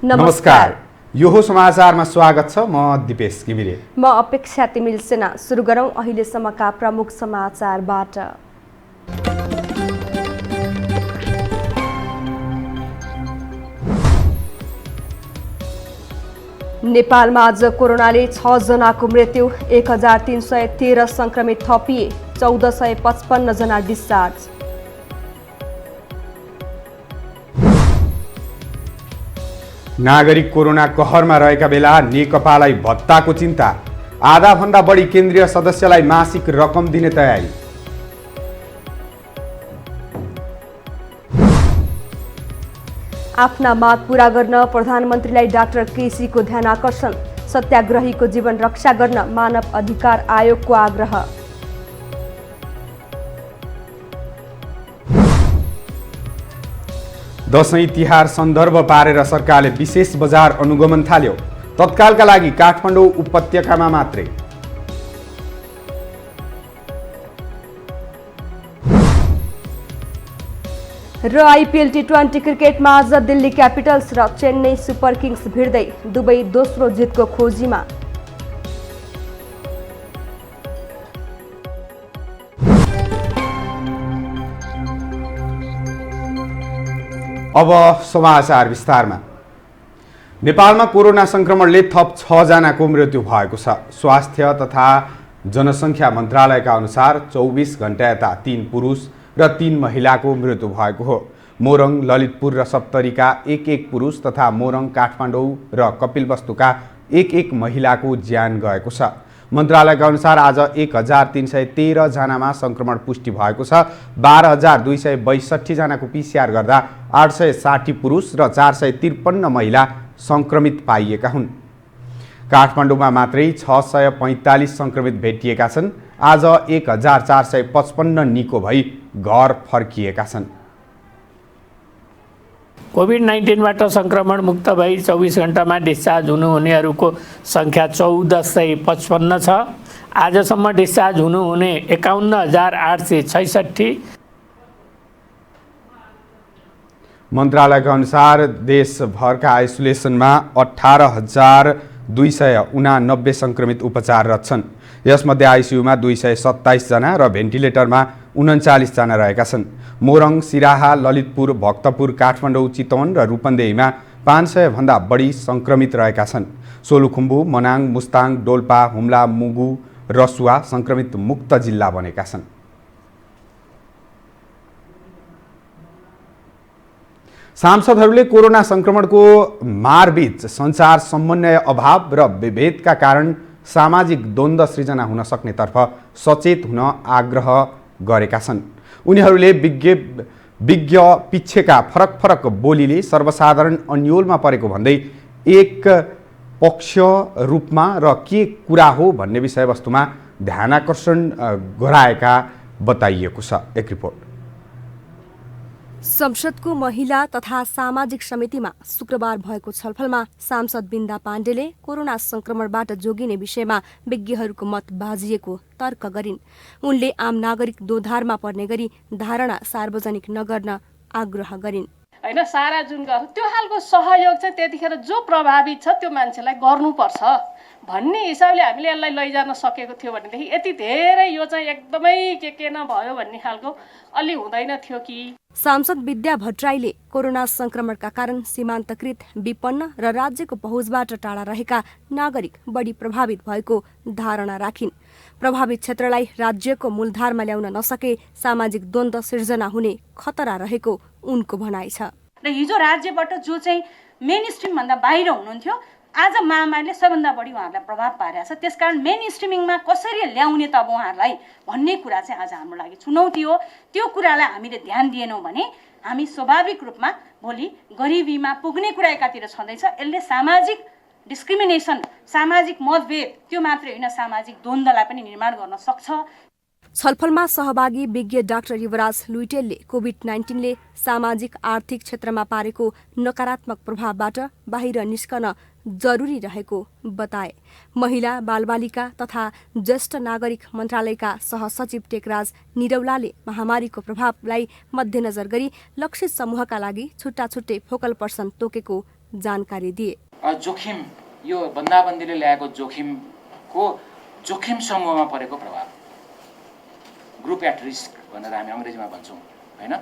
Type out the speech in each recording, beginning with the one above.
नमस्कार। यो हो समाचारमा स्वागत छ। म दिपेश घिमिरे। म अपेक्षा तिमिल सेना। सुरु गरौं अहिलेसम्मका प्रमुख समाचारबाट। नेपालमा आज कोरोनाले 6 जनाको मृत्यु, 1313 संक्रमित थपिए, 1455 जना डिस्चार्ज। नागरिक कोरोना कहरमा रहेका बेला नेकपालाई भत्ताको चिन्ता, आधाभन्दा बढी केन्द्रीय सदस्यलाई मासिक रकम दिने तयारी। आफ्ना माग पूरा गर्न प्रधानमन्त्रीलाई डाक्टर केसीको ध्यान आकर्षण, सत्याग्रहीको जीवन रक्षा गर्न मानव अधिकार आयोगको आग्रह। दशैं तिहार सन्दर्भ पारेर सरकारले विशेष बजार अनुगमन थाल्यो, तत्कालका लागि काठमाडौँ उपत्यकामा मात्रै। र आइपिएल टी20 क्रिकेटमा आज दिल्ली क्यापिटल्स र चेन्नई सुपर किङ्स भिड्दै, दुवै दोस्रो जितको खोजीमा। अब समाचार विस्तारमा। नेपालमा कोरोना संक्रमणले थप 6 जनाको मृत्यु भएको छ। स्वास्थ्य तथा जनसङ्ख्या मन्त्रालयका अनुसार 24 घण्टा यता 3 पुरुष र 3 महिलाको मृत्यु भएको हो। मोरङ, ललितपुर र सप्तरीका 1-1 पुरुष तथा मोरङ, काठमाडौँ र कपिलवस्तुका 1-1 महिलाको ज्यान गएको छ। मन्त्रालयका अनुसार आज 1313 जनामा संक्रमण पुष्टि भएको छ। 12262 जनाको पिसिआर गर्दा 860 पुरुष र 453 महिला संक्रमित पाइएका हुन्। काठमाडौँमा मात्रै 645 संक्रमित भेटिएका छन्। आज 1455 निको भई घर फर्किएका छन्। कोभिड-19बाट संक्रमण मुक्त भई 24 घण्टामा डिस्चार्ज हुनुहुनेहरूको सङ्ख्या 1455 छ। आजसम्म डिस्चार्ज हुनुहुने 51866। मन्त्रालयका अनुसार देशभरका आइसोलेसनमा 18289 संक्रमित उपचाररत छन्। यसमध्ये आइसियुमा 227 जना र भेन्टिलेटरमा 39 जना रहेका छन्। मोरङ, सिराहा, ललितपुर, भक्तपुर, काठमाडौँ, चितवन र रूपन्देहीमा 500 भन्दा बढी संक्रमित रहेका छन्। सोलुखुम्बु, मनाङ, मुस्ताङ, डोल्पा, हुम्ला, मुगु, रसुवा संक्रमित मुक्त जिल्ला बनेका छन्। सांसदहरूले कोरोना संक्रमणको मारबीच सञ्चार समन्वय अभाव र विभेदका कारण सामाजिक द्वन्द्व सृजना हुन सक्नेतर्फ सचेत हुन आग्रह गरेका छन्। उनीहरूले विज्ञ पिच्छेका फरक बोलीले सर्वसाधारण अन्योलमा परेको भन्दै एक पक्ष रूपमा र के कुरा हो भन्ने विषयवस्तुमा ध्यानाकर्षण गराएका बताइएको छ। एक रिपोर्ट। संसदको महिला तथा सामाजिक समितिमा शुक्रबार भएको छलफलमा सांसद बिन्दा पाण्डेले कोरोना संक्रमणबाट जोगिने विषयमा विज्ञहरूको मत बाजिएको तर्क गरिन्। उनले आम नागरिक दोधारमा पर्ने गरी धारणा सार्वजनिक नगर्न आग्रह गरिन्। हैन, सारा जुन गर्छ त्यो खालको सहयोग चाहिँ त्यतिखेर जो प्रभावित छ त्यो मान्छेलाई गर्नुपर्छ भन्ने हिसाबले हामीले यसलाई लैजान सकेको थियो भनेदेखि यति धेरै यो चाहिँ एकदमै के नभयो भन्ने खालको अलि हुँदैन थियो कि। सांसद विद्या भट्टराईले कोरोना संक्रमणका कारण सीमान्तकृत, विपन्न र राज्यको पहुँचबाट टाढा रहेका नागरिक बढी प्रभावित भएको धारणा राखिन्। प्रभावित क्षेत्रलाई राज्यको मूलधारमा ल्याउन नसके सामाजिक द्वन्द्व सिर्जना हुने खतरा रहेको उनको भनाइ छ। र हिजो राज्यबाट जो चाहिँ मेन स्ट्रिम भन्दा बाहिर हुनुहुन्थ्यो, आज महामारीले सबभन्दा बढी उहाँहरूलाई प्रभाव पारेको छ। त्यसकारण मेन स्ट्रिमिङमा कसरी ल्याउने त अब उहाँहरूलाई भन्ने कुरा चाहिँ आज हाम्रो लागि चुनौती हो। त्यो कुरालाई हामीले ध्यान दिएनौँ भने हामी स्वाभाविक रूपमा भोलि गरिबीमा पुग्ने कुरा एकातिर छँदैछ। यसले सामाजिक डिस्क्रिमिनेसन, सामाजिक मतभेद त्यो मात्रै होइन सामाजिक द्वन्द्वलाई पनि निर्माण गर्न सक्छ। छलफलमा सहभागी विज्ञ डाक्टर युवराज लुइटेलले कोभिड-19ले सामाजिक आर्थिक क्षेत्रमा पारेको नकारात्मक प्रभावबाट बाहिर निस्कन जरुरी रहेको बताए। महिला, बालबालिका तथा ज्येष्ठ नागरिक मन्त्रालयका सहसचिव टेकराज निरौलाले महामारीको प्रभावलाई मध्यनजर गरी लक्षित समूहका लागि छुट्टा छुट्टै फोकल पर्सन तोकेको जानकारी दिए। जोखिम यो बन्दाबन्दीले ल्याएको जोखिम समूहमा परेको प्रभाव, ग्रुप एट रिस्क भनेर हामी अङ्ग्रेजीमा भन्छौँ होइन,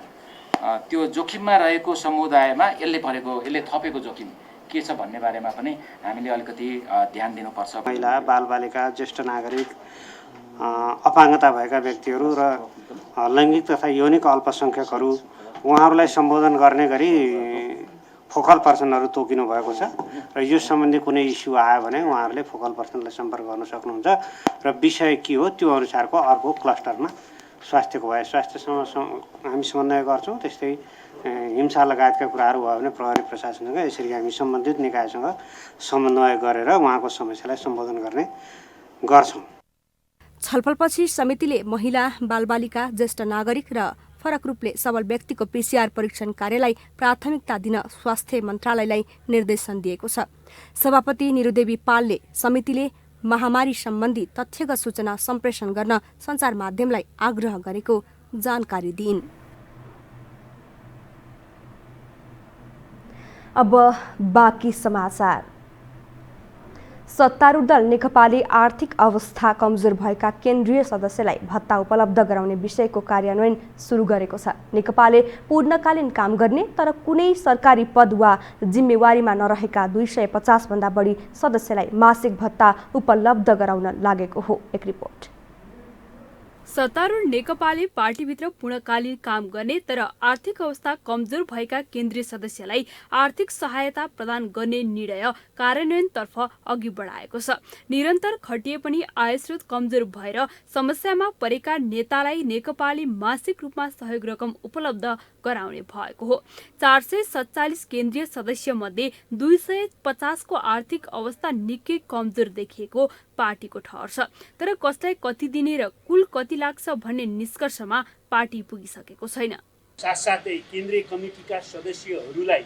त्यो जोखिममा रहेको समुदायमा यसले थपेको जोखिम के छ भन्ने बारेमा पनि हामीले अलिकति ध्यान दिनुपर्छ। महिला, बालबालिका, ज्येष्ठ नागरिक, अपाङ्गता भएका व्यक्तिहरू र लैङ्गिक तथा यौनिक अल्पसङ्ख्यकहरू उहाँहरूलाई सम्बोधन गर्ने गरी फोकल पर्सनहरू तोकिनु भएको छ र यो सम्बन्धी कुनै इस्यु आयो भने उहाँहरूले फोकल पर्सनलाई सम्पर्क गर्न सक्नुहुन्छ र विषय के हो त्यो अनुसारको अर्को क्लस्टरमा स्वास्थ्यको भए स्वास्थ्यसँग हामी समन्वय गर्छौँ। त्यस्तै हिंसा लगायतका कुराहरू भयो भने प्रहरी प्रशासनसँग यसरी हामी सम्बन्धित निकायसँग समन्वय गरेर उहाँको समस्यालाई सम्बोधन गर्ने गर्छौँ। छलफलपछि समितिले महिला, बालबालिका, ज्येष्ठ नागरिक र फरक रूपले सबल व्यक्तिको PCR परीक्षण कार्यलाई प्राथमिकता दिन स्वास्थ्य मन्त्रालयलाई निर्देशन दिएको छ। सभापति निरुदेवी पालले समितिले महामारी सम्बन्धी तथ्यगत सूचना सम्प्रेषण गर्न सञ्चार माध्यमलाई आग्रह गरेको जानकारी दिइन्। अब बाँकी समाचार। सत्तारूढ दल नेकपाले आर्थिक अवस्था कमजोर भएका केन्द्रीय सदस्यलाई भत्ता उपलब्ध गराउने विषयको कार्यान्वयन सुरु गरेको छ। नेकपाले पूर्णकालीन काम गर्ने तर कुनै सरकारी पद वा जिम्मेवारीमा नरहेका 250 भन्दा बढी सदस्यलाई मासिक भत्ता उपलब्ध गराउन लागेको हो। एक रिपोर्ट। सत्तारूढ नेकपाले पार्टीभित्र पूर्णकालीन काम गर्ने तर आर्थिक अवस्था कमजोर भएका केन्द्रीय सदस्यलाई आर्थिक सहायता प्रदान गर्ने निर्णय कार्यान्वयनतर्फ अघि बढाएको छ। निरन्तर खटिए पनि आयस्रोत कमजोर भएर समस्यामा परेका नेतालाई नेकपाले मासिक रूपमा सहयोग रकम उपलब्ध गराउने भएको हो। 447 केन्द्रीय सदस्य मध्ये 250 को आर्थिक अवस्था निकै कमजोर देखिएको पार्टीको ठहर छ। तर कसलाई कति दिने र कुल कति लाग्छ भन्ने निष्कर्षमा पार्टी पुगिसकेको छैन। साथसाथै केन्द्रीय कमिटीका सदस्यहरूलाई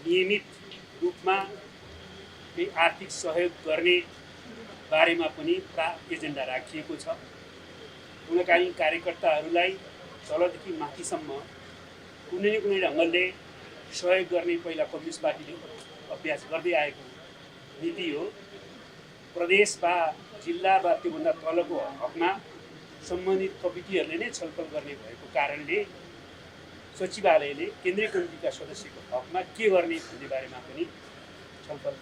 नियमित रूपमा आर्थिक सहयोग गर्ने बारेमा पनि एजेन्डा राखिएको छ। पूर्णकालीन कार्यकर्ताहरूलाई तलदेखि माथिसम्म कुनै न कुनै ढङ्गले सहयोग गर्ने पहिला कम्युनिस्ट पार्टीले अभ्यास गर्दै आएको नीति हो। प्रदेश वा जिल्ला वा त्योभन्दा तलको हकमा सम्बन्धित कमिटीहरूले नै छलफल गर्ने भएको कारणले सचिवालयले केन्द्रीय कमिटीका सदस्यको हकमा के गर्ने भन्ने बारेमा पनि छलफल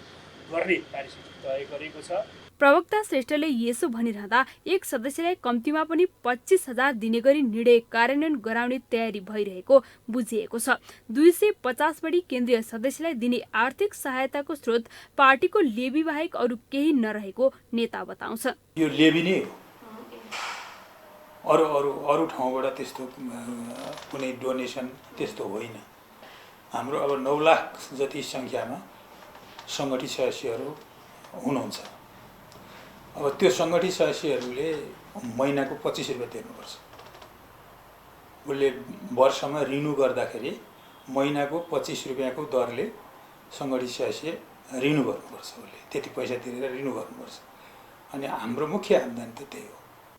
गर्ने कार्यसूची तय गरेको छ। प्रवक्ता श्रेष्ठले यसो भनिरहँदा एक सदस्यलाई कम्तीमा पनि 25,000 दिने गरी निर्णय कार्यान्वयन गराउने तयारी भइरहेको बुझिएको छ। 250 बढी केन्द्रीय सदस्यलाई दिने आर्थिक सहायताको स्रोत पार्टीको लेबी बाहेक अरू केही नरहेको नेता बताउँछ। यो लेबी नै हो, अरू ठाउँबाट त्यस्तो कुनै डोनेसन त्यस्तो होइन। हाम्रो अब 9 लाख जति सङ्ख्यामा सङ्गठित सदस्यहरू हुनुहुन्छ। अब त्यो सङ्गठित सदस्यहरूले महिनाको 25 रुपियाँ तिर्नुपर्छ। उसले वर्षमा रिन्यू गर्दाखेरि महिनाको 25 रुपियाँको दरले सङ्गठित सदस्य रिन्यू गर्नुपर्छ। उसले त्यति पैसा तिरेर रिन्यू गर्नुपर्छ। अनि हाम्रो मुख्य आम्दानी त त्यही हो।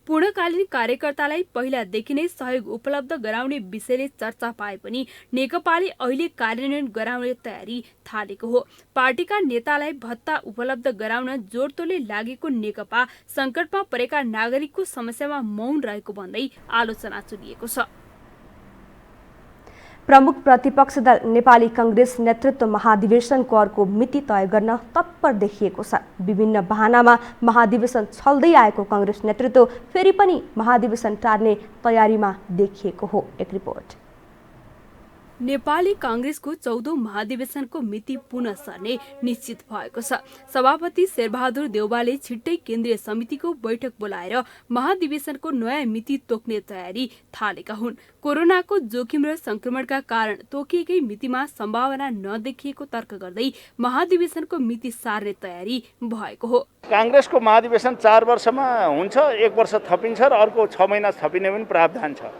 पूर्णकालीन कार्यकर्तालाई पहिलादेखि नै सहयोग उपलब्ध गराउने विषयले चर्चा पाए पनि नेकपाले अहिले कार्यान्वयन गराउने तयारी थालेको हो। पार्टीका नेतालाई भत्ता उपलब्ध गराउन जोडतोडले लागेको नेकपा सङ्कटमा परेका नागरिकको समस्यामा मौन रहेको भन्दै आलोचना चुलिएको छ। प्रमुख प्रतिपक्ष दल नेपाली कांग्रेस नेतृत्व महाधिवेशनको अर्को मिति तय गर्न तत्पर देखिएको छ। विभिन्न बहानामा महाधिवेशन छल्दै आएको कांग्रेस नेतृत्व फेरि पनि महाधिवेशन टार्ने तयारीमा देखिएको हो। एक रिपोर्ट। नेपाली कांग्रेसको 14औं महाधिवेशनको मिति पुनः सर्ने निश्चित भएको छ। सभापति शेरबहादुर देउवाले छिट्टै केन्द्रीय समितिको बैठक बोलाएर महाधिवेशनको नयाँ मिति तोक्ने तयारी थालेका हुन्। कोरोनाको जोखिम र संक्रमणका कारण तोकिएकै मितिमा सम्भावना नदेखिएको तर्क गर्दै महाधिवेशनको मिति सार्ने तयारी भएको हो। कांग्रेसको महाधिवेशन 4 वर्षमा हुन्छ, 1 वर्ष थपिन्छ र अर्को 6 महिना थपिने पनि प्रावधान छ।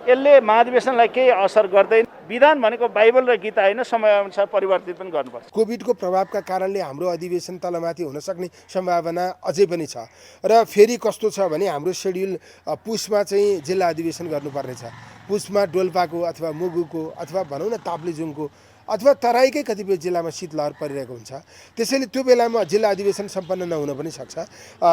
यसले महाधिवेशनलाई केही असर गर्दैन। विधान भनेको बाइबल र गीता होइन, समयअनुसार परिवर्तित पनि गर्नुपर्छ। कोभिडको प्रभावका कारणले हाम्रो अधिवेशन तलमाथि हुन सक्ने सम्भावना अझै पनि छ र फेरि कस्तो छ भने हाम्रो शेड्युल पुसमा चाहिँ जिल्ला अधिवेशन गर्नुपर्ने छ। पुसमा डोल्पाको अथवा मुगुको अथवा भनौँ न ताप्लेजुङको अथवा तराईकै कतिपय जिल्लामा शीतलहर परिरहेको हुन्छ। त्यसैले त्यो बेलामा जिल्ला अधिवेशन सम्पन्न नहुन पनि सक्छ।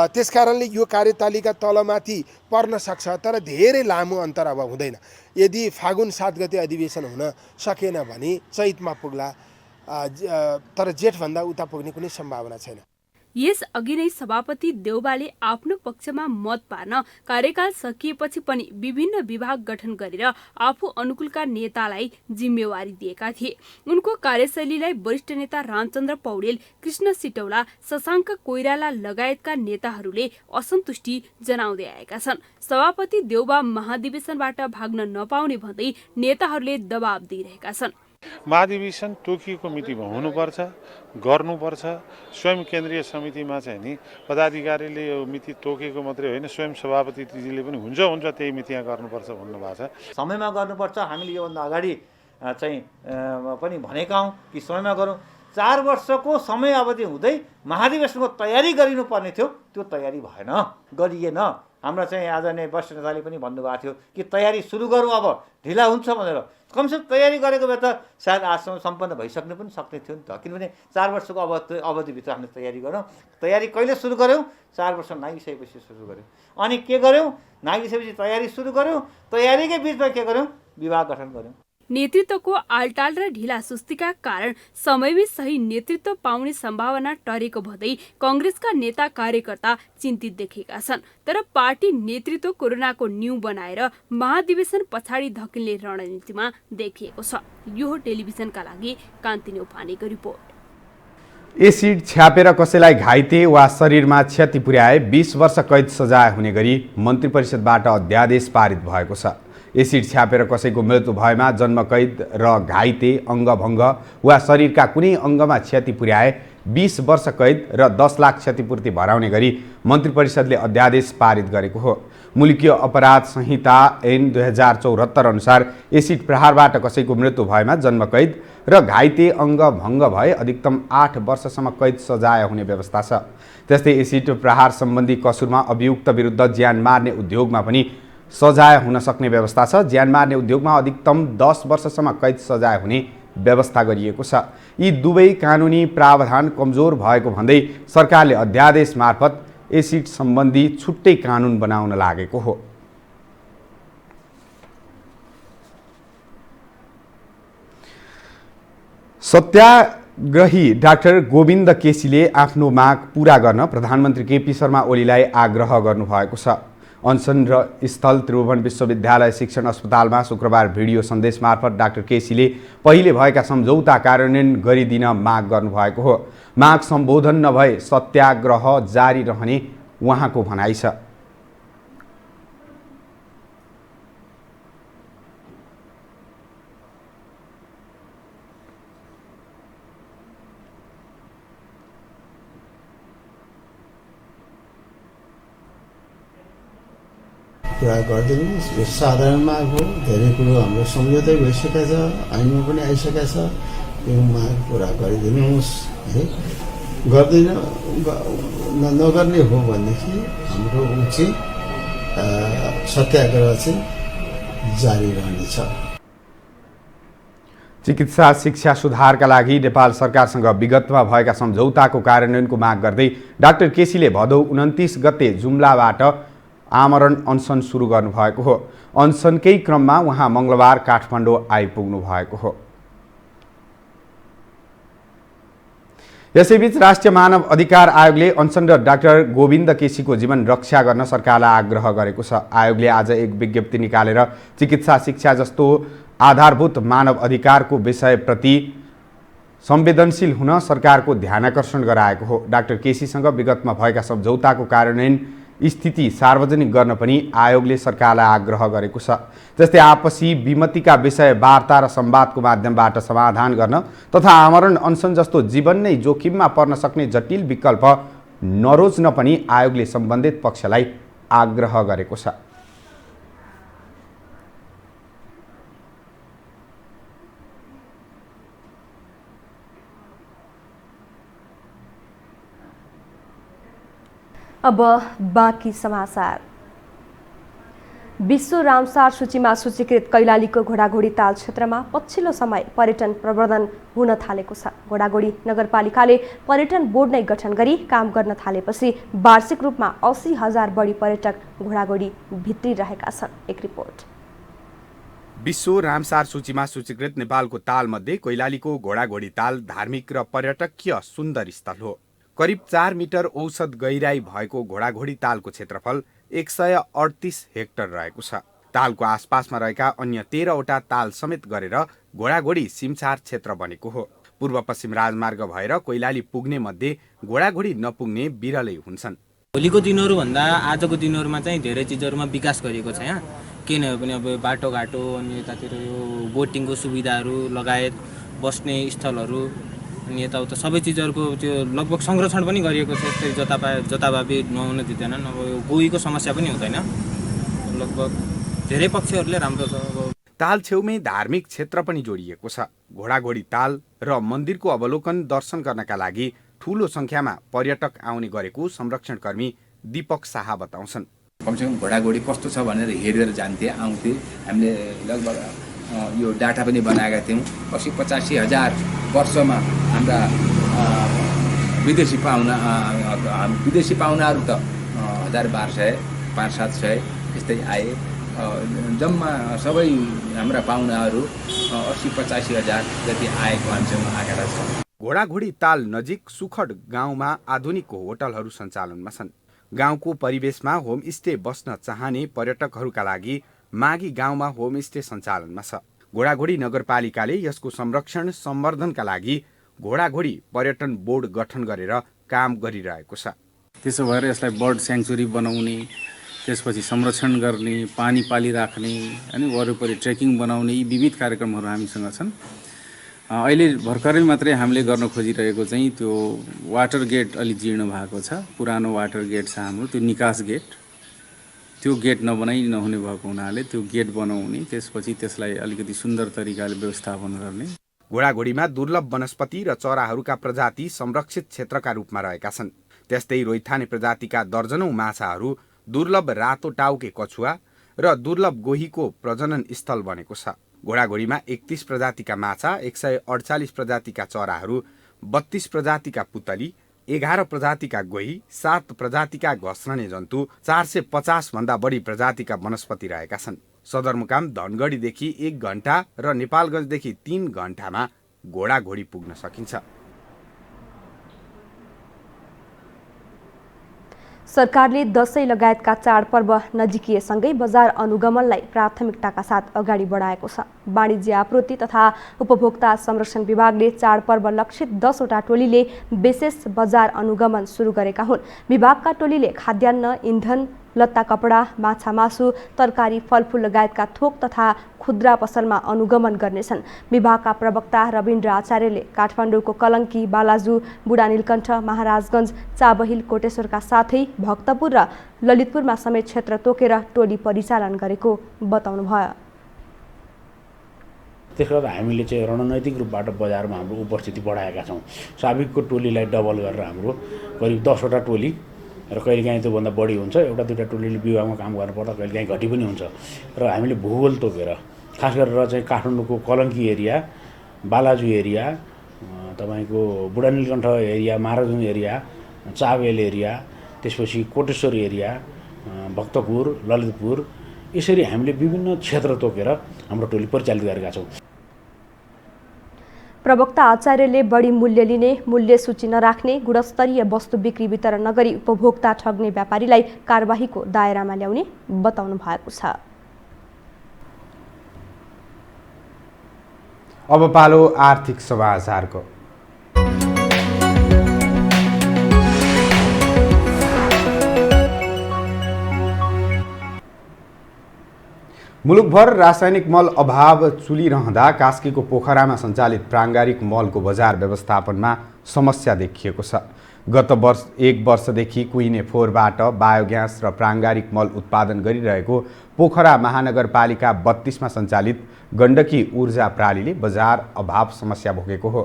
त्यसकारणले यो कार्यतालिका तलमाथि पर्न सक्छ, तर धेरै लामो अन्तर अब हुँदैन। यदि फागुन 7 गते अधिवेशन हुन सकेन भने चैतमा पुग्ला, तर जेठभन्दा उता पुग्ने कुनै सम्भावना छैन। यसअघि नै सभापति देउबाले आफ्नो पक्षमा मत पार्न कार्यकाल सकिएपछि पनि विभिन्न विभाग गठन गरेर आफू अनुकूलका नेतालाई जिम्मेवारी दिएका थिए। उनको कार्यशैलीलाई वरिष्ठ नेता रामचन्द्र पौडेल, कृष्ण सिटौला, शशाङ्क कोइराला लगायतका नेताहरूले असन्तुष्टि जनाउँदै आएका छन्। सभापति देउबा महाधिवेशनबाट भाग्न नपाउने भन्दै नेताहरूले दबाब दिइरहेका छन्। महाधिवेशन तोकिएको मितिमा हुनुपर्छ, गर्नुपर्छ। स्वयं केन्द्रीय समितिमा चाहिँ नि पदाधिकारीले यो मिति तोकेको मात्रै होइन, स्वयं सभापतिजीले पनि हुन्छ त्यही मितिमा गर्नुपर्छ भन्नुभएको छ। समयमा गर्नुपर्छ। हामीले योभन्दा अगाडि चाहिँ पनि भनेका हौँ कि समयमा गरौँ। 4 वर्षको समय अवधि हुँदै महाधिवेशनको तयारी गरिनुपर्ने थियो, त्यो तयारी भएन, गरिएन। हाम्रा चाहिँ आदरणीय वरिष्ठ नेताले पनि भन्नुभएको थियो कि तयारी सुरु गरौँ, अब ढिला हुन्छ भनेर। कमसेकम तयारी गरेको भए त सायद आजसम्म सम्पन्न भइसक्नु पनि सक्ने थियो नि त। किनभने 4 वर्षको अवधिभित्र हामीले तयारी गरौँ। तयारी कहिले सुरु गऱ्यौँ? 4 वर्ष नागिसकेपछि सुरु गऱ्यौँ। अनि के गऱ्यौँ? नागिसकेपछि तयारी सुरु गऱ्यौँ। तयारीकै बिचमा के गऱ्यौँ? विभाग गठन गऱ्यौँ। नेतृत्वको आलटाल र ढिला सुस्तीका कारण समयमै सही नेतृत्व पाउने सम्भावना टरेको भन्दै कंग्रेसका नेता कार्यकर्ता चिन्तित देखेका छन्। तर पार्टी नेतृत्व कोरोनाको न्यू बनाएर महाधिवेशन पछाडि धकिल्ने रणनीतिमा देखिएको छ। यो टेलिभिजनका लागि कान्ति न्यौपानेको रिपोर्ट। एसिड छ्यापेर कसैलाई घाइते वा शरीरमा क्षति पुर्याए 20 वर्ष कैद सजाय हुने गरी मन्त्री परिषदबाट अध्यादेश पारित भएको छ। एसिड छ्यापेर कसैको मृत्यु भएमा जन्म कैद र घाइते, अङ्गभङ्ग वा शरीरका कुनै अङ्गमा क्षति पुर्याए 20 वर्ष कैद र 10 लाख क्षतिपूर्ति भराउने गरी मन्त्री परिषदले अध्यादेश पारित गरेको हो। मुलुकीय अपराध संहिता ऐन 2074 अनुसार एसिड प्रहारबाट कसैको मृत्यु भएमा जन्म कैद र घाइते, अङ्गभङ्ग भए अधिकतम 8 वर्षसम्म कैद सजाय हुने व्यवस्था छ। त्यस्तै एसिड प्रहार सम्बन्धी कसुरमा अभियुक्त विरुद्ध ज्यान मार्ने उद्योगमा पनि सजाय हुन सक्ने व्यवस्था छ। ज्यान मार्ने उद्योगमा अधिकतम 10 वर्षसम्म कैद सजाय हुने व्यवस्था गरिएको छ। यी दुवै कानुनी प्रावधान कमजोर भएको भन्दै सरकारले अध्यादेश मार्फत एसिड सम्बन्धी छुट्टै कानुन बनाउन लागेको हो। सत्याग्रही डाक्टर गोविन्द केसीले आफ्नो माग पूरा गर्न प्रधानमन्त्री केपी शर्मा ओलीलाई आग्रह गर्नुभएको छ। अनसन स्थल त्रिभुवन विश्वविद्यालय शिक्षण अस्पतालमा शुक्रबार भिडियो सन्देश मार्फत डाक्टर केसीले पहिले भएका सम्झौता कार्यान्वयन गरिदिन माग गर्नुभएको हो। माग सम्बोधन नभए सत्याग्रह जारी रहने उहाँको भनाइ छ। कुरा गरिदिनुहोस्। यो साधारण माग हो। धेरै कुरो हाम्रो सम्झौतै भइसकेका छ, ऐनमा पनि आइसकेका छ। यो माग पुरा गरिदिनुहोस्। है गर्दैन नगर्ने हो भनेदेखि हाम्रो उचित सत्याग्रह चाहिँ जारी रहनेछ। चिकित्सा शिक्षा सुधारका लागि नेपाल सरकारसँग विगतमा भएका सम्झौताको कार्यान्वयनको माग गर्दै डाक्टर केसीले भदौ 29 गते जुम्लाबाट आमरण अनसन सुरु गर्नुभएको हो। अनसनकै क्रममा उहाँ मङ्गलबार काठमाडौँ आइपुग्नु भएको हो। यसैबीच राष्ट्रिय मानव अधिकार आयोगले अनसन डाक्टर गोविन्द केसीको जीवन रक्षा गर्न सरकारलाई आग्रह गरेको छ। आयोगले आज एक विज्ञप्ति निकालेर चिकित्सा शिक्षा जस्तो आधारभूत मानव अधिकारको विषयप्रति संवेदनशील हुन सरकारको ध्यानाकर्षण गराएको हो। डाक्टर केसीसँग विगतमा भएका सम्झौताको कार्यान्वयन स्थिति सार्वजनिक गर्न पनि आयोगले सरकारलाई आग्रह गरेको छ। जस्तै आपसी विमतिका विषय वार्ता र संवादको माध्यमबाट समाधान गर्न तथा आमरण अनसन जस्तो जीवन नै जोखिममा पर्न सक्ने जटिल विकल्प नरोज्न पनि आयोगले सम्बन्धित पक्षलाई आग्रह गरेको छ। अब बाँकी समाचार। विश्व रामसार सूचीमा सूचीकृत कैलालीको घोडाघोडी ताल क्षेत्रमा पछिल्लो समय पर्यटन प्रवर्धन हुन थालेको छ। घोडाघोडी नगरपालिकाले पर्यटन बोर्ड नै गठन गरी काम गर्न थालेपछि वार्षिक रूपमा 80,000 बढी पर्यटक घोडाघोडी भित्रिरहेका छन्। एक रिपोर्ट। विश्व रामसार सूचीमा सूचीकृत नेपालको तालमध्ये कैलालीको घोडाघोडी ताल धार्मिक र पर्यटकीय सुन्दर स्थल हो। करिब 4 मिटर औसत गहिराई भएको घोडाघोडी तालको क्षेत्रफल 138 हेक्टर रहेको छ। तालको आसपासमा रहेका अन्य 13वटा ताल समेत गरेर घोडाघोडी सिमसार क्षेत्र बनेको हो। पूर्व पश्चिम राजमार्ग भएर कैलाली पुग्ने मध्ये घोडाघोडी नपुग्ने बिरलै हुन्छन्। भोलिको दिनहरूभन्दा आजको दिनहरूमा चाहिँ धेरै चिजहरूमा विकास गरिएको छ। यहाँ केही नभए पनि अब बाटोघाटो अनि यतातिर यो बोटिङको सुविधाहरू लगायत बस्ने स्थलहरू अनि यताउता सबै चिजहरूको त्यो लगभग संरक्षण पनि गरिएको छ। यस्तै जताभावी नहुन दिँदैनन्। अब यो गोहीको समस्या पनि हुँदैन। लगभग धेरै पक्षहरूले राम्रो छ। ताल छेउमै धार्मिक क्षेत्र पनि जोडिएको छ। घोडाघोडी ताल र मन्दिरको अवलोकन दर्शन गर्नका लागि ठूलो संख्यामा पर्यटक आउने गरेको संरक्षणकर्मी दीपक शाह बताउँछन्। कमसेकम घोडाघोडी कस्तो छ भनेर हेरेर जान्थे, आउँथे। हामीले लगभग यो डाटा पनि बनाएका थियौँ। 80-85,000 वर्षमा हाम्रा विदेशी पाहुनाहरू त 1,200, 500-700 यस्तै आए। जम्मा सबै हाम्रा पाहुनाहरू 80-85,000 जति आएको हामीसँग आँकडा छ। घोडाघोडी ताल नजिक सुखड गाउँमा आधुनिक होटलहरू सञ्चालनमा छन्। गाउँको परिवेशमा होमस्टे बस्न चाहने पर्यटकहरूका लागि मागी गाउँमा होमस्टे सञ्चालनमा छ। घोडाघोडी नगरपालिकाले यसको संरक्षण सम्वर्धनका लागि घोडाघोडी पर्यटन बोर्ड गठन गरेर काम गरिरहेको छ। त्यसो भएर यसलाई बर्ड स्याङ्चुरी बनाउने, त्यसपछि संरक्षण गर्ने, पानी पालिराख्ने अनि वरिपरि ट्रेकिङ बनाउने यी विविध कार्यक्रमहरू हामीसँग छन्। अहिले भर्खरै मात्रै हामीले गर्न खोजिरहेको चाहिँ त्यो वाटर गेट अलि जीर्ण भएको छ। पुरानो वाटर गेट छ हाम्रो, त्यो निकास गेट। त्यो गेट नहुने भएको हुनाले त्यो गेट बनाउने, त्यसपछि त्यसलाई अलिकति सुन्दर तरिकाले व्यवस्थापन गर्ने। घोडाघोडीमा दुर्लभ वनस्पति र चराहरूका प्रजाति संरक्षित क्षेत्रका रूपमा रहेका छन्। त्यस्तै रोइथाने प्रजातिका दर्जनौं माछाहरू, दुर्लभ रातो टाउके कछुवा र दुर्लभ गोहीको प्रजनन स्थल बनेको छ। घोडाघोडीमा 31 प्रजातिका माछा, 148 प्रजातिका चराहरू, 32 प्रजातिका पुतली, 11 प्रजातिका गोही, 7 प्रजातिका घस्रने जन्तु, 450 भन्दा बढी प्रजातिका वनस्पति रहेका छन्। सदरमुकाम धनगढीदेखि 1 घण्टा र नेपालगञ्जदेखि 3 घण्टामा घोडाघोडी पुग्न सकिन्छ। सरकारले दशैं लगायतका चाडपर्व नजिकिएसँगै बजार अनुगमनलाई प्राथमिकताका साथ अगाडि बढाएको छ। वाणिज्य आपूर्ति तथा उपभोक्ता संरक्षण विभागले चाडपर्व लक्षित 10वटा टोलीले विशेष बजार अनुगमन सुरु गरेका हुन्। विभागका टोलीले खाद्यान्न, इन्धन, लत्ता कपडा, माछा मासु, तरकारी, फलफूल लगायतका थोक तथा खुद्रा पसलमा अनुगमन गर्नेछन्। विभागका प्रवक्ता रविन्द्र आचार्यले काठमाडौँको कलङ्की, बालाजु, बुढानीलकण्ठ, महाराजगञ्ज, चाबहिल, कोटेश्वरका साथै भक्तपुर र ललितपुरमा समेत क्षेत्र तोकेर टोली परिचालन गरेको बताउनुभयो। त्यसले गर्दा हामीले चाहिँ रणनैतिक रूपबाट बजारमा हाम्रो उपस्थिति बढाएका छौँ। साबिकको टोलीलाई डबल गरेर हाम्रो करिब 10वटा टोली र कहिलेकाहीँ त्योभन्दा बढी हुन्छ। एउटा दुईवटा टोलीले विभागमा काम गर्नुपर्दा कहिलेकाहीँ घटी पनि हुन्छ। र हामीले भूगोल तोकेर खास गरेर चाहिँ काठमाडौँको कलङ्की एरिया, बालाजु एरिया, तपाईँको Budhanilkantha area, Maharajgunj area, Chabahil area, त्यसपछि कोटेश्वर एरिया, भक्तपुर, ललितपुर, यसरी हामीले विभिन्न क्षेत्र तोकेर हाम्रो टोली परिचालित गरेका छौँ। प्रवक्ता आचार्यले बढी मूल्य लिने, मूल्य सूची नराख्ने, गुणस्तरीय वस्तु बिक्री वितरण नगरी उपभोक्ता ठग्ने व्यापारीलाई कारबाहीको दायरामा ल्याउने बताउनु भएको छ। अब पालो आर्थिक समाचारको। मुलुकभर रासायनिक मल अभाव चुलिरहँदा कास्कीको पोखरामा सञ्चालित प्राङ्गारिक मलको बजार व्यवस्थापनमा समस्या देखिएको छ। गत वर्ष 1 वर्षदेखि कुइने फोहोरबाट बायोग्यास र प्राङ्गारिक मल उत्पादन गरिरहेको पोखरा महानगरपालिका 32मा सञ्चालित गण्डकी ऊर्जा प्रणालीले बजार अभाव समस्या भोगेको हो।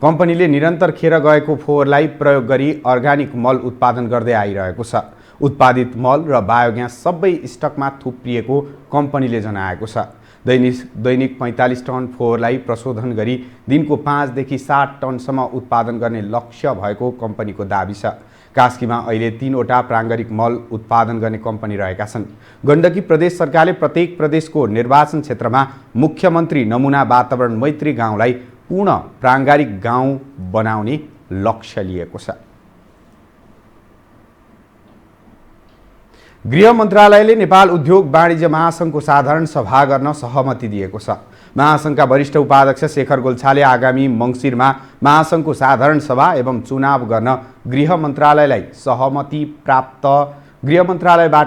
कम्पनीले निरन्तर खेर गएको फोहोरलाई प्रयोग गरी अर्गानिक मल उत्पादन गर्दै आइरहेको छ। उत्पादित मल र बायोग्यास सबै स्टकमा थुप्रिएको कम्पनीले जनाएको छ। दैनिक 45 टन फोहोरलाई प्रशोधन गरी दिनको 5 देखि 7 टनसम्म उत्पादन गर्ने लक्ष्य भएको कम्पनीको दाबी छ। कास्कीमा अहिले 3वटा प्राङ्गारिक मल उत्पादन गर्ने कम्पनी रहेका छन्। गण्डकी प्रदेश सरकारले प्रत्येक प्रदेशको निर्वाचन क्षेत्रमा मुख्यमन्त्री नमुना वातावरण मैत्री गाउँलाई पूर्ण प्राङ्गारिक गाउँ बनाउने लक्ष्य लिएको छ। गृह मन्त्रालयले नेपाल उद्योग वाणिज्य महासङ्घको साधारण सभा गर्न सहमति दिएको छ। महासङ्घका वरिष्ठ उपाध्यक्ष शेखर गोल्छाले आगामी मङ्सिरमा महासङ्घको साधारण सभा एवं चुनाव गर्न गृह मन्त्रालयबाट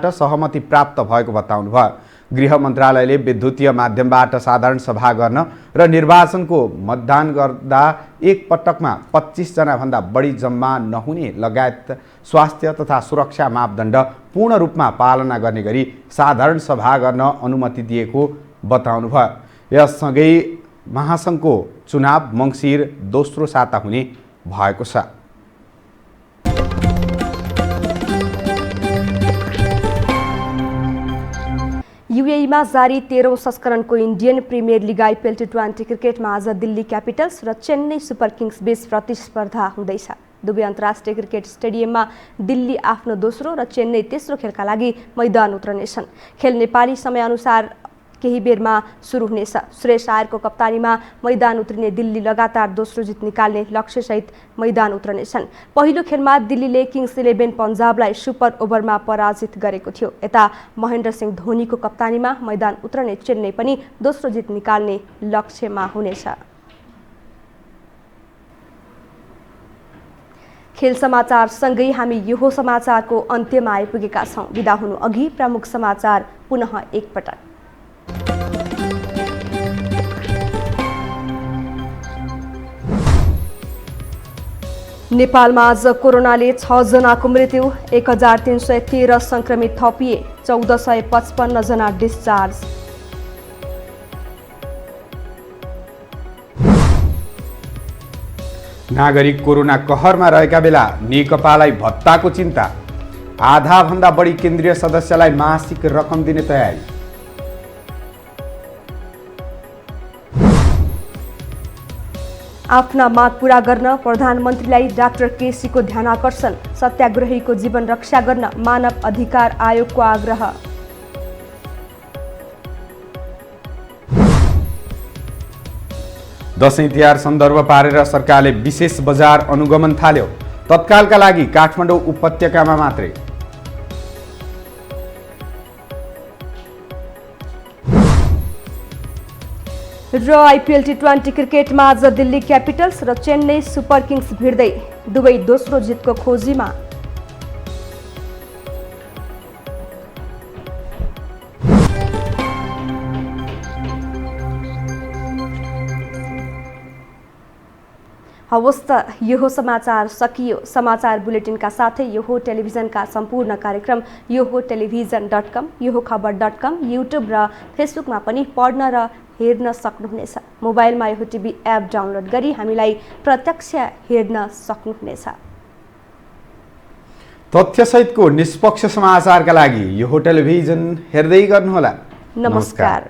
सहमति प्राप्त भएको बताउनुभयो। गृह मन्त्रालयले विद्युतीय माध्यमबाट साधारण सभा गर्न र निर्वाचनको मतदान गर्दा एक पटकमा 25 जनाभन्दा बढी जम्मा नहुने लगायत स्वास्थ्य तथा सुरक्षा मापदण्ड पूर्ण रूपमा पालना गर्ने गरी साधारण सभा गर्न अनुमति दिएको बताउनुभयो। यससँगै महासङ्घको चुनाव मङ्सिर दोस्रो साता हुने भएको छ। युएईमा जारी 13औं संस्करणको इन्डियन प्रिमियर लिग आइपिएल टी20 क्रिकेटमा आज दिल्ली क्यापिटल्स र चेन्नई सुपर किङ्स बीच प्रतिस्पर्धा हुँदैछ। दुवै अन्तर्राष्ट्रिय क्रिकेट स्टेडियममा दिल्ली आफ्नो दोस्रो र चेन्नई तेस्रो खेलका लागि मैदान उत्रनेछन्। खेल नेपाली समयअनुसार केही बेरमा सुरु हुनेछ। सुरेश आयरको कप्तानीमा मैदान उत्रिने दिल्ली लगातार दोस्रो जित निकाल्ने लक्ष्यसहित मैदान उत्रनेछन्। पहिलो खेलमा दिल्लीले किङ्स 11 पन्जाबलाई सुपर ओभरमा पराजित गरेको थियो। यता महेन्द्र सिंह धोनीको कप्तानीमा मैदान उत्रने चेन्नई पनि दोस्रो जित निकाल्ने लक्ष्यमा हुनेछ। खेल समाचार सँगै हामी यो समाचारको अन्त्यमा आइपुगेका छौं। बिदा हुनु अघि प्रमुख समाचार पुनः एकपटक। नेपालमा आज कोरोनाले 6 जनाको मृत्यु, 1313 संक्रमित थपिए, 1455 जना डिस्चार्ज। नागरिक कोरोना कहरमा रहेका बेला नेकपालाई भत्ताको चिन्ता, आधाभन्दा बढी केन्द्रीय सदस्यलाई मासिक रकम दिने तयारी। आफ्ना माग पूरा गर्न प्रधानमन्त्रीलाई डाक्टर केसीको ध्यानाकर्षण, सत्याग्रहीको जीवन रक्षा गर्न मानव अधिकार आयोगको आग्रह। दशैं तिहार सन्दर्भ पारेर सरकारले विशेष बजार अनुगमन थाल्यो, तत्कालका लागि काठमाडौँ उपत्यकामा मात्रै। र आइपिएल टी20 क्रिकेटमा आज दिल्ली क्यापिटल्स र चेन्नई सुपर किङ्स भिड्दै, दुवै दोस्रो जितको खोजीमा। हवस् त यो समाचार सकियो। समाचार बुलेटिनका साथै यो टेलिभिजनका सम्पूर्ण कार्यक्रम यो टेलिभिजन.com, यो खबर.com, युट्युब र फेसबुकमा पनि पढ्न र हेर्न सक्नुहुनेछ। मोबाइलमा यो टिभी एप डाउनलोड गरी हामीलाई प्रत्यक्ष हेर्न सक्नुहुनेछ। तथ्यसहितको निष्पक्ष समाचारका लागि यो टेलिभिजन हेर्दै गर्नुहोला। नमस्कार।